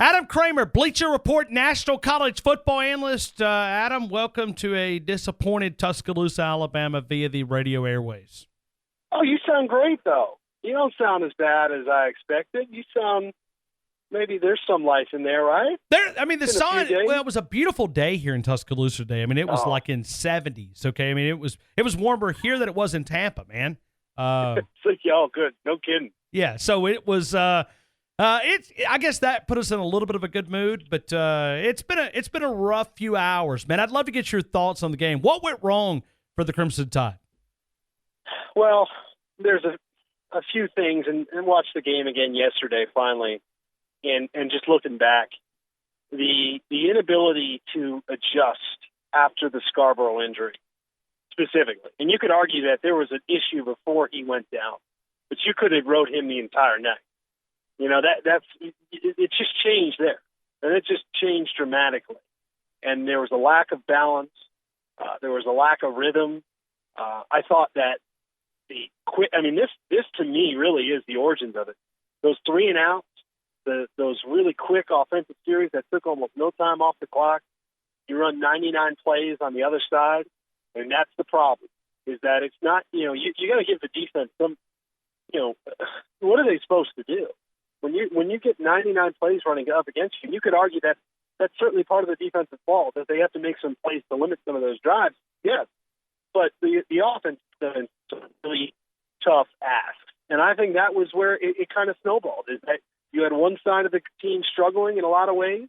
Adam Kramer, Bleacher Report, National College Football Analyst. Adam, welcome to a disappointed Tuscaloosa, Alabama via the radio airways. Oh, you sound great, though. You don't sound as bad as I expected. You sound, maybe there's some life in there, right? The sun, it was a beautiful day here in Tuscaloosa today. I mean, it was like in 70s, okay? I mean, it was warmer here than it was in Tampa, man. Good. No kidding. Yeah, so it was I guess that put us in a little bit of a good mood, but it's been a rough few hours, man. I'd love to get your thoughts on the game. What went wrong for the Crimson Tide? Well, there's a few things, and watched the game again yesterday finally, and just looking back, the inability to adjust after the Scarborough injury specifically. And you could argue that there was an issue before he went down, but you could have rode him the entire night. You know, it just changed there, and it just changed dramatically. And there was a lack of balance. There was a lack of rhythm. I thought that this to me really is the origins of it. Those 3 and outs, those really quick offensive series that took almost no time off the clock. You run 99 plays on the other side, and that's the problem. Is that it's not, you got to give the defense some, what are they supposed to do? When you get 99 plays running up against you, you could argue that that's certainly part of the defensive fault, that they have to make some plays to limit some of those drives. Yes, but the offense has done some really tough asks, and I think that was where it kind of snowballed. Is that you had one side of the team struggling in a lot of ways,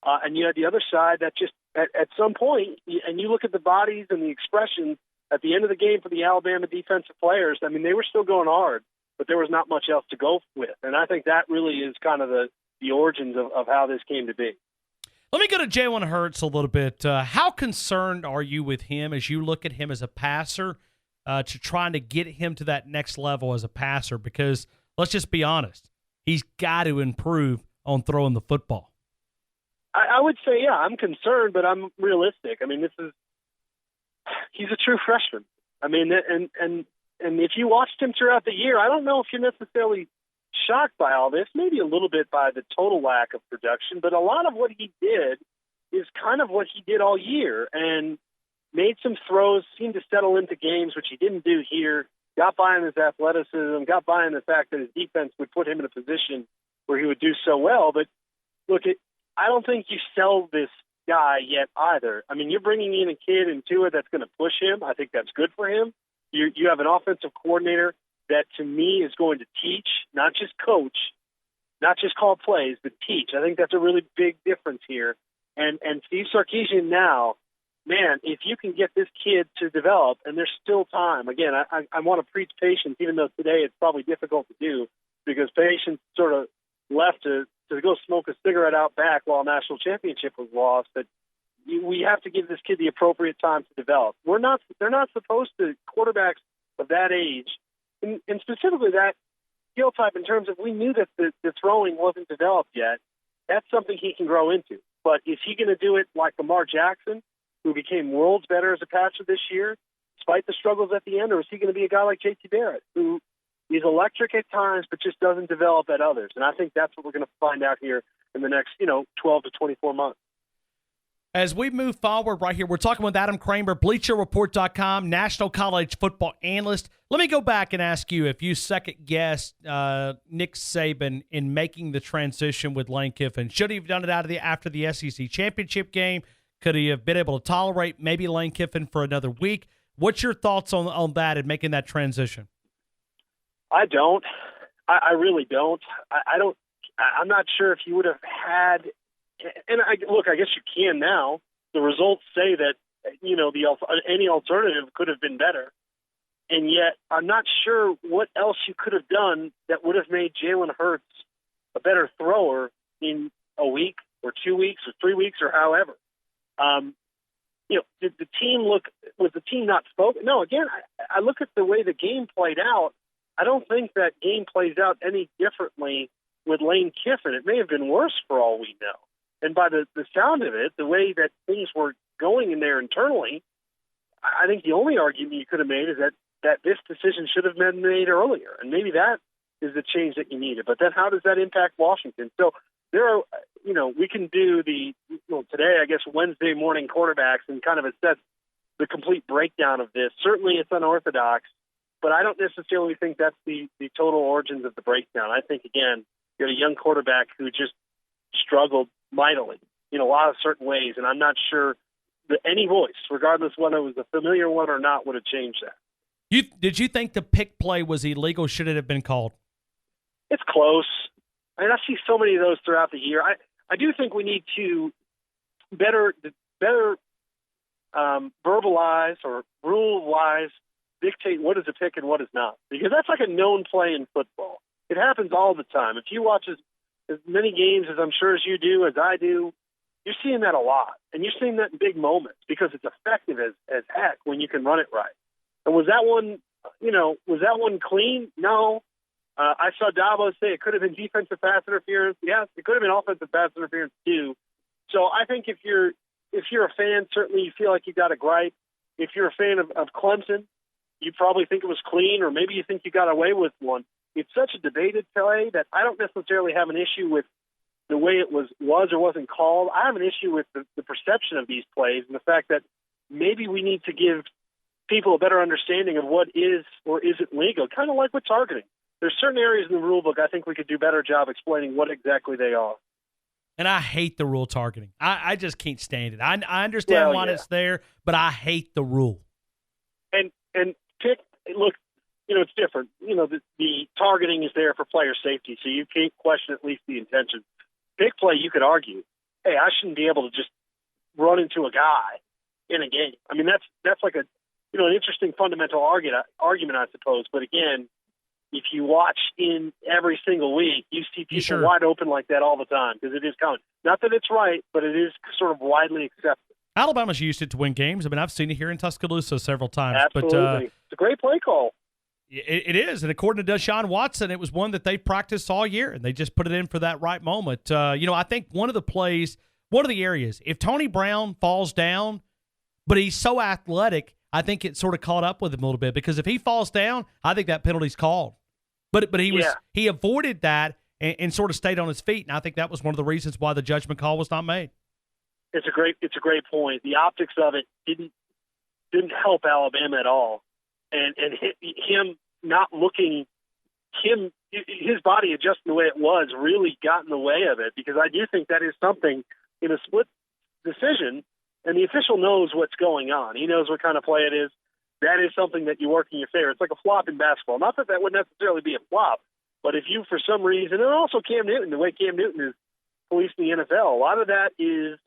and you had the other side that just at some point, and you look at the bodies and the expressions at the end of the game for the Alabama defensive players. I mean, they were still going hard, but there was not much else to go with. And I think that really is kind of the origins of how this came to be. Let me go to Jalen Hurts a little bit. How concerned are you with him as you look at him as a passer, to trying to get him to that next level as a passer? Because let's just be honest, he's got to improve on throwing the football. I would say, yeah, I'm concerned, but I'm realistic. I mean, he's a true freshman. I mean, and if you watched him throughout the year, I don't know if you're necessarily shocked by all this, maybe a little bit by the total lack of production, but a lot of what he did is kind of what he did all year, and made some throws, seemed to settle into games, which he didn't do here, got by in his athleticism, got by in the fact that his defense would put him in a position where he would do so well. But look, I don't think you sell this guy yet either. I mean, you're bringing in a kid into it that's going to push him. I think that's good for him. You have an offensive coordinator that, to me, is going to teach, not just coach, not just call plays, but teach. I think that's a really big difference here. And Steve Sarkisian now, man, if you can get this kid to develop, and there's still time. Again, I want to preach patience, even though today it's probably difficult to do because patience sort of left to go smoke a cigarette out back while a national championship was lost. But we have to give this kid the appropriate time to develop. They're not supposed to, quarterbacks of that age, and specifically that skill type in terms of, we knew that the throwing wasn't developed yet. That's something he can grow into. But is he going to do it like Lamar Jackson, who became worlds better as a passer this year, despite the struggles at the end, or is he going to be a guy like J.T. Barrett, who is electric at times but just doesn't develop at others? And I think that's what we're going to find out here in the next 12 to 24 months. As we move forward right here, we're talking with Adam Kramer, BleacherReport.com, National College Football Analyst. Let me go back and ask you if you second-guessed Nick Saban in making the transition with Lane Kiffin. Should he have done it after the SEC championship game? Could he have been able to tolerate maybe Lane Kiffin for another week? What's your thoughts on that and making that transition? I don't. I really don't. I'm not sure if he would have had. And I guess you can now. The results say that any alternative could have been better, and yet I'm not sure what else you could have done that would have made Jalen Hurts a better thrower in a week or 2 weeks or 3 weeks or however. Did the team was the team not spoken? No. Again, I look at the way the game played out. I don't think that game plays out any differently with Lane Kiffin. It may have been worse for all we know. And by the sound of it, the way that things were going in there internally, I think the only argument you could have made is that this decision should have been made earlier. And maybe that is the change that you needed. But then how does that impact Washington? So we can do today, I guess, Wednesday morning quarterbacks and kind of assess the complete breakdown of this. Certainly it's unorthodox, but I don't necessarily think that's the total origins of the breakdown. I think, again, you had a young quarterback who just struggled mightily in a lot of certain ways, and I'm not sure that any voice, regardless whether it was a familiar one or not, would have changed that. Did you think the pick play was illegal? Should it have been called? It's close. I mean, I see so many of those throughout the year. I do think we need to better verbalize or rule-wise dictate what is a pick and what is not, because that's like a known play in football. It happens all the time. If you watch as many games as I'm sure as you do, as I do, you're seeing that a lot, and you're seeing that in big moments because it's effective as heck when you can run it right. And was that one clean? No. I saw Dabo say it could have been defensive pass interference. Yes, it could have been offensive pass interference too. So I think if you're a fan, certainly you feel like you got a gripe. If you're a fan of Clemson, you probably think it was clean, or maybe you think you got away with one. It's such a debated play that I don't necessarily have an issue with the way it was or wasn't called. I have an issue with the perception of these plays and the fact that maybe we need to give people a better understanding of what is or isn't legal, kind of like with targeting. There's certain areas in the rule book I think we could do a better job explaining what exactly they are. And I hate the rule targeting. I just can't stand it. I understand why it's there, but I hate the rule. And pick, look, it's different. The targeting is there for player safety, so you can't question at least the intention. Pick play, you could argue, hey, I shouldn't be able to just run into a guy in a game. I mean, that's like an interesting fundamental argument, I suppose. But again, if you watch in every single week, you see people wide open like that all the time because it is common. Not that it's right, but it is sort of widely accepted. Alabama's used it to win games. I mean, I've seen it here in Tuscaloosa several times. Absolutely. But, it's a great play call. It is, and according to Deshaun Watson, it was one that they practiced all year, and they just put it in for that right moment. I think one of the areas, if Tony Brown falls down, but he's so athletic, I think it sort of caught up with him a little bit, because if he falls down, I think that penalty's called. But he avoided that and sort of stayed on his feet, and I think that was one of the reasons why the judgment call was not made. It's a great point. The optics of it didn't help Alabama at all, and him not looking, his body adjusting the way it was really got in the way of it, because I do think that is something in a split decision, and the official knows what's going on. He knows what kind of play it is. That is something that you work in your favor. It's like a flop in basketball. Not that would necessarily be a flop, but if you, for some reason, and also Cam Newton, the way Cam Newton is policing the NFL, a lot of that is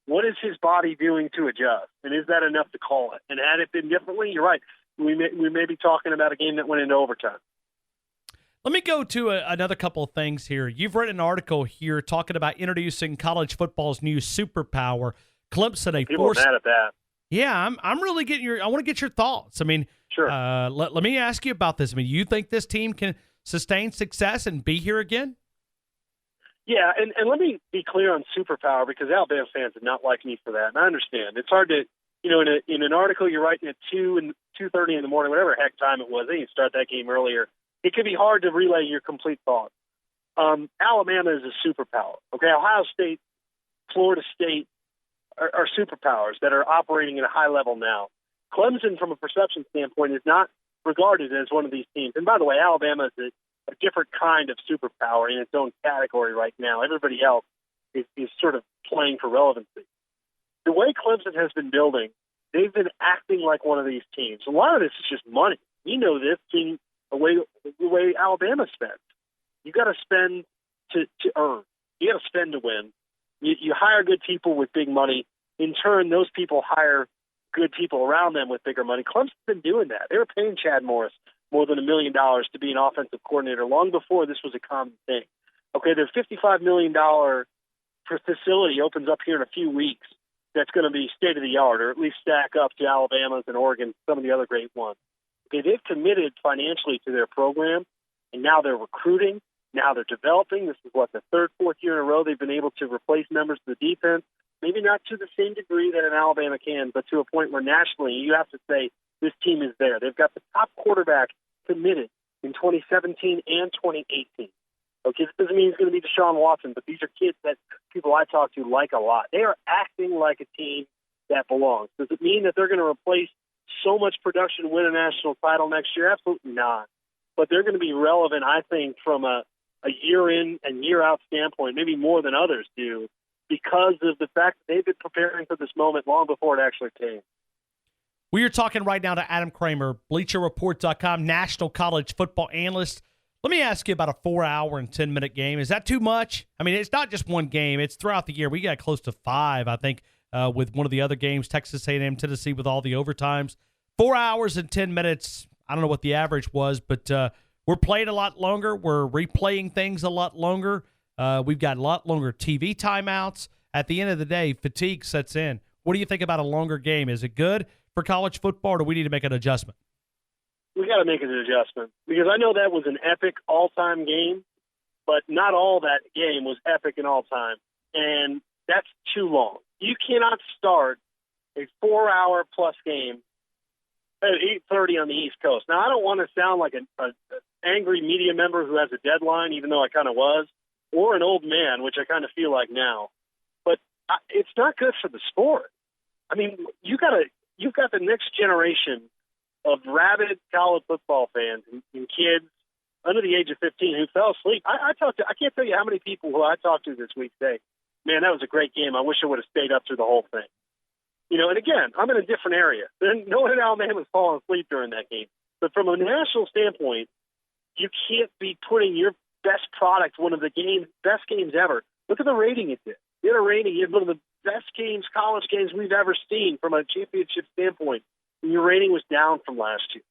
what is his body doing to adjust, and is that enough to call it? And had it been differently, you're right. We may be talking about a game that went into overtime. Let me go to another couple of things here. You've read an article here talking about introducing college football's new superpower, Clemson. People are mad at that. Yeah, I'm really I want to get your thoughts. I mean, sure. Let me ask you about this. I mean, you think this team can sustain success and be here again? Yeah, and let me be clear on superpower, because Alabama fans did not like me for that, and I understand. It's hard to, in an article you're writing at 2:30 in the morning, whatever heck time it was, they didn't start that game earlier. It can be hard to relay your complete thoughts. Alabama is a superpower. Okay, Ohio State, Florida State are superpowers that are operating at a high level now. Clemson, from a perception standpoint, is not regarded as one of these teams. And by the way, Alabama is a different kind of superpower in its own category right now. Everybody else is sort of playing for relevancy. The way Clemson has been building, they've been acting like one of these teams. A lot of this is just money. You know this, being the way Alabama spends. You got to spend to earn. You got to spend to win. You hire good people with big money. In turn, those people hire good people around them with bigger money. Clemson's been doing that. They were paying Chad Morris more than $1 million to be an offensive coordinator long before this was a common thing. Okay, their $55 million facility opens up here in a few weeks. That's going to be state-of-the-art, or at least stack up to Alabama's and Oregon, some of the other great ones. Okay, they've committed financially to their program, and now they're recruiting. Now they're developing. This is, the third, fourth year in a row they've been able to replace members of the defense. Maybe not to the same degree that an Alabama can, but to a point where nationally you have to say this team is there. They've got the top quarterback committed in 2017 and 2018. Okay, this doesn't mean he's going to be Deshaun Watson, but these are kids that people I talk to like a lot. They are acting like a team that belongs. Does it mean that they're going to replace so much production, win a national title next year? Absolutely not. But they're going to be relevant, I think, from a year in and year out standpoint, maybe more than others do, because of the fact that they've been preparing for this moment long before it actually came. We are talking right now to Adam Kramer, BleacherReport.com, national college football analyst. Let me ask you about a 4-hour and 10-minute game. Is that too much? I mean, it's not just one game. It's throughout the year. We got close to 5, I think, with one of the other games, Texas A&M, Tennessee, with all the overtimes. 4 hours and 10 minutes, I don't know what the average was, but we're playing a lot longer. We're replaying things a lot longer. We've got a lot longer TV timeouts. At the end of the day, fatigue sets in. What do you think about a longer game? Is it good for college football, or do we need to make an adjustment? We got to make an adjustment, because I know that was an epic all-time game, but not all that game was epic and all-time, and that's too long. You cannot start a 4-hour-plus game at 8:30 on the East Coast. Now, I don't want to sound like an angry media member who has a deadline, even though I kind of was, or an old man, which I kind of feel like now, but it's not good for the sport. I mean, you've got the next generation of rabid college football fans and kids under the age of 15 who fell asleep. I can't tell you how many people who I talked to this week say, man, that was a great game. I wish I would have stayed up through the whole thing. You know, and again, I'm in a different area. No one in Alabama was falling asleep during that game. But from a national standpoint, you can't be putting your best product, one of the best games ever. Look at the rating it did. You had a rating, you had one of the best games, college games we've ever seen from a championship standpoint. And your rating was down from last year.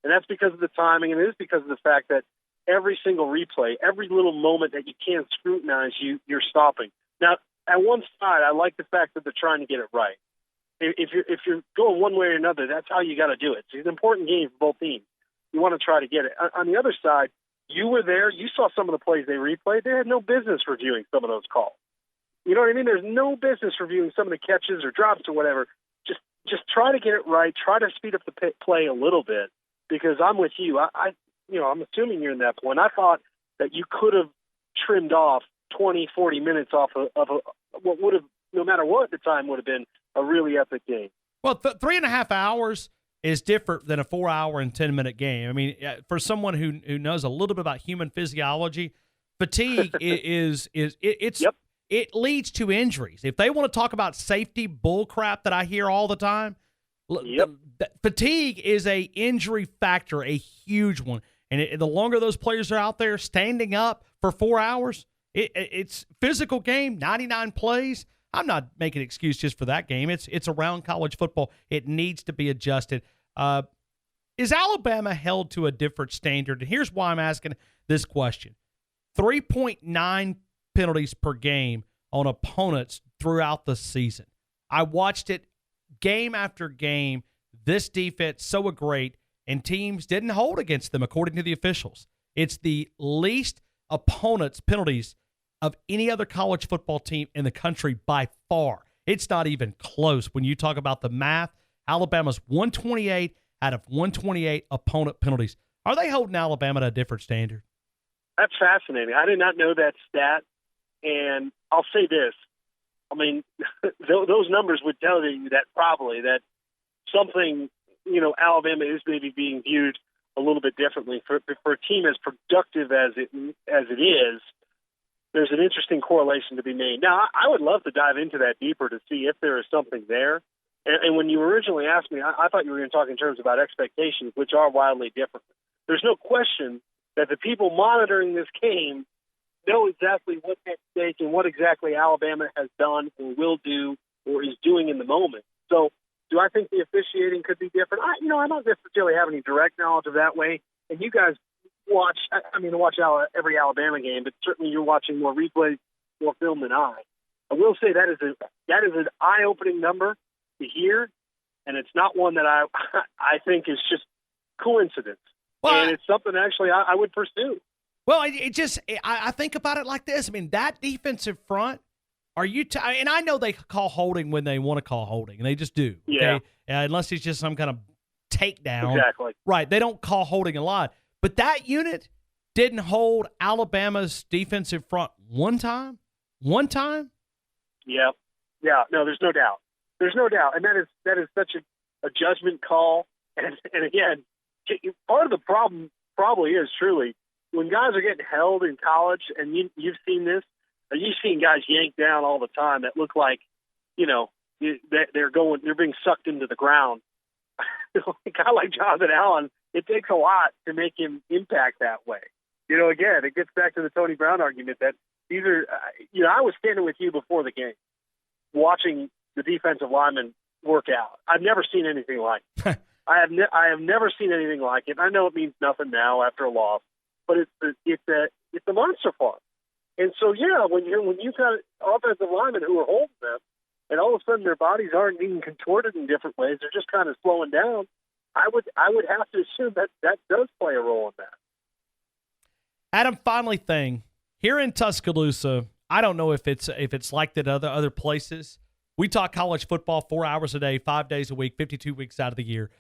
And that's because of the timing, and it is because of the fact that every single replay, every little moment that you can't scrutinize, you're stopping. Now, at one side, I like the fact that they're trying to get it right. If you're going one way or another, that's how you got to do it. It's an important game for both teams. You want to try to get it. On the other side, you were there. You saw some of the plays they replayed. They had no business reviewing some of those calls. You know what I mean? There's no business reviewing some of the catches or drops or whatever. Just try to get it right. Try to speed up the play a little bit, because I'm with you. I'm assuming you're in that point. I thought that you could have trimmed off 20, 40 minutes off of what would have, no matter what the time would have been, a really epic game. Well, 3.5 hours is different than a 4-hour and 10-minute game. I mean, for someone who knows a little bit about human physiology, fatigue Yep. It leads to injuries. If they want to talk about safety bull crap that I hear all the time, Yep. Fatigue is a injury factor, a huge one. And the longer those players are out there standing up for 4 hours, it's physical game, 99 plays. I'm not making an excuse just for that game. It's around college football. It needs to be adjusted. Is Alabama held to a different standard? And here's why I'm asking this question. 3.9 penalties per game on opponents throughout the season. I watched it game after game. This defense so great, and teams didn't hold against them according to the officials. It's the least opponents' penalties of any other college football team in the country by far. It's not even close. When you talk about the math, Alabama's 128 out of 128 opponent penalties. Are they holding Alabama to a different standard? That's fascinating. I did not know that stat. And I'll say this. I mean, those numbers would tell you that probably that something, Alabama is maybe being viewed a little bit differently. For a team as productive as it is, there's an interesting correlation to be made. Now, I would love to dive into that deeper to see if there is something there. And when you originally asked me, I thought you were going to talk in terms about expectations, which are wildly different. There's no question that the people monitoring this game know exactly what's at stake and what exactly Alabama has done or will do or is doing in the moment. So do I think the officiating could be different? I don't necessarily have any direct knowledge of that way. And you guys watch every Alabama game, but certainly you're watching more replays, more film than I. I will say that is an eye-opening number to hear, and it's not one that I think is just coincidence. Well, and it's something actually I would pursue. Well, I think about it like this. I mean, that defensive front, and I know they call holding when they want to call holding, and they just do. Yeah. Okay? Unless it's just some kind of takedown. Exactly. Right. They don't call holding a lot. But that unit, didn't hold Alabama's defensive front one time? One time? Yeah. Yeah. No, there's no doubt. There's no doubt. And that is such a judgment call. And again, part of the problem probably is truly when guys are getting held in college, and you've seen this, you've seen guys yanked down all the time that look like, they're being sucked into the ground. A guy like Jonathan Allen, it takes a lot to make him impact that way. Again, it gets back to the Tony Brown argument that these are, I was standing with you before the game watching the defensive linemen work out. I've never seen anything like it. I have never seen anything like it. I know it means nothing now after a loss, but it's a monster farm. And so, yeah, when you've got offensive linemen who are holding them, and all of a sudden their bodies aren't being contorted in different ways, they're just kind of slowing down, I would have to assume that does play a role in that. Adam, finally thing, here in Tuscaloosa, I don't know if it's like that other places. We talk college football 4 hours a day, 5 days a week, 52 weeks out of the year.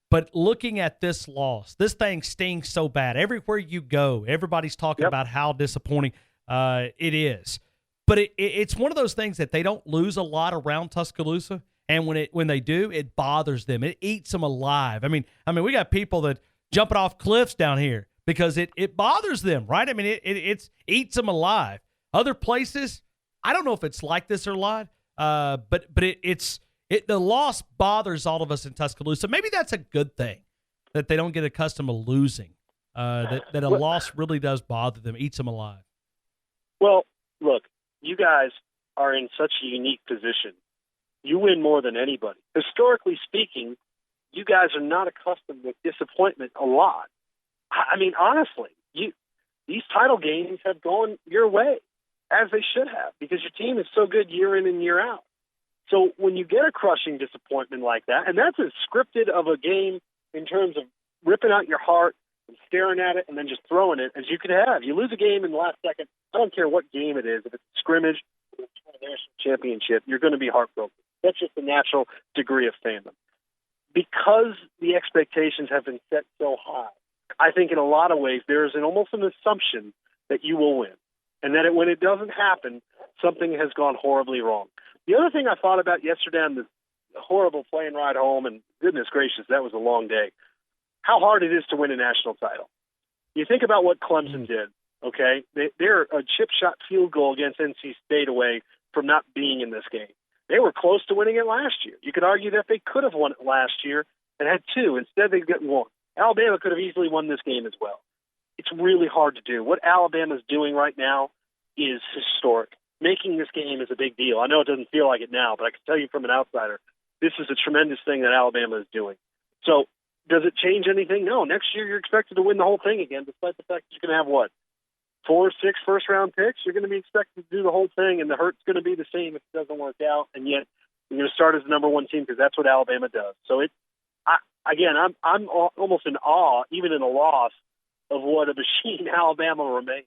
But looking at this loss, this thing stings so bad. Everywhere you go, everybody's talking about how disappointing it is. But it's one of those things that they don't lose a lot around Tuscaloosa, and when they do, it bothers them. It eats them alive. I mean, we got people that jumping off cliffs down here because it bothers them, right? I mean, it eats them alive. Other places, I don't know if it's like this or not, but the loss bothers all of us in Tuscaloosa. Maybe that's a good thing that they don't get accustomed to losing. That a loss really does bother them, eats them alive. Well, look. You guys are in such a unique position. You win more than anybody. Historically speaking, you guys are not accustomed with disappointment a lot. I mean, honestly, these title games have gone your way, as they should have, because your team is so good year in and year out. So when you get a crushing disappointment like that, and that's as scripted of a game in terms of ripping out your heart and staring at it and then just throwing it as you could have. You lose a game in the last second, I don't care what game it is, if it's a scrimmage or it's a national championship, you're going to be heartbroken. That's just the natural degree of fandom. Because the expectations have been set so high, I think in a lot of ways there is almost an assumption that you will win, and that when it doesn't happen, something has gone horribly wrong. The other thing I thought about yesterday on the horrible plane ride home, and goodness gracious, that was a long day, how hard it is to win a national title. You think about what Clemson did, okay? They're a chip shot field goal against NC State away from not being in this game. They were close to winning it last year. You could argue that they could have won it last year and had two. Instead, they've gotten one. Alabama could have easily won this game as well. It's really hard to do. What Alabama's doing right now is historic. Making this game is a big deal. I know it doesn't feel like it now, but I can tell you from an outsider, this is a tremendous thing that Alabama is doing. So, does it change anything? No. Next year, you're expected to win the whole thing again, despite the fact that you're going to have, 4 or 6 first-round picks? You're going to be expected to do the whole thing, and the hurt's going to be the same if it doesn't work out, and yet you're going to start as the number one team because that's what Alabama does. So, I'm almost in awe, even in a loss, of what a machine Alabama remains.